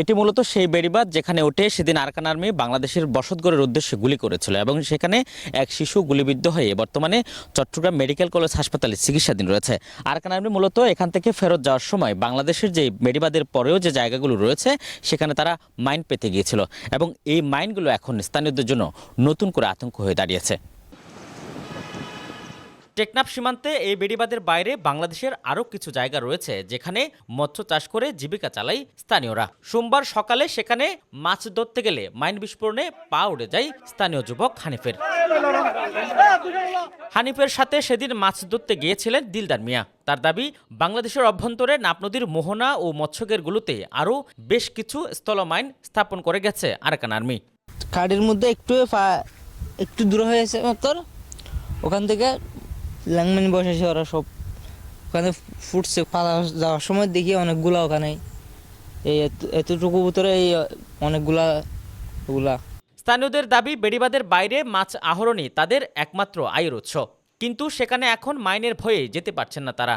এটি মূলত সেই বেড়িবাঁধ যেখানে ওঠে সেদিন আরাকান আর্মি বাংলাদেশের বসতগড়ের উদ্দেশ্যে গুলি করেছিল এবং সেখানে এক শিশু গুলিবিদ্ধ হয়ে বর্তমানে চট্টগ্রাম মেডিকেল কলেজ হাসপাতালে চিকিৎসাধীন রয়েছে। আরাকান আর্মি মূলত এখান থেকে ফেরত যাওয়ার সময় বাংলাদেশের যে বেড়িবাঁধের পরেও যে জায়গাগুলো রয়েছে সেখানে তারা মাইন পেতে গিয়েছিল এবং এই মাইনগুলো এখন স্থানীয়দের জন্য নতুন করে আতঙ্ক হয়ে দাঁড়িয়েছে। টেকনাফ সীমান্তে এই বেড়িবাঁধের বাইরে বাংলাদেশের আরও কিছু জায়গা রয়েছে যেখানে মৎস্য চাষ করে জীবিকা চালায় স্থানীয়রা। সোমবার সকালে সেখানে মাছ ধরতে গেলে মাইন বিস্ফোরণে পা উড়ে যায় স্থানীয় যুবক হানিফের। হানিফের সাথে সেদিন মাছ ধরতে গিয়েছিলেন দিলদার মিয়া। তার দাবি, বাংলাদেশের অভ্যন্তরে নাপ নদীর মোহনা ও মৎস্যগেরগুলোতে আরও বেশ কিছু স্থল মাইন স্থাপন করে গেছে আরাকান আর্মি। খাড়ির মধ্যে একটু দূর হয়েছে মাত্র, ওখান থেকে ল্যাংম্যান বসেছে ওরা সব, ওখানে ফুটছে। পালা যাওয়ার সময় দেখি অনেকগুলা ওখানে, এই এতটুকু ভিতরে এই অনেকগুলা। স্থানীয়দের দাবি, বেড়িবাঁধের বাইরে মাছ আহরণই তাদের একমাত্র আয়ের উৎস, কিন্তু সেখানে এখন মাইনের ভয়ে যেতে পারছেন না তারা।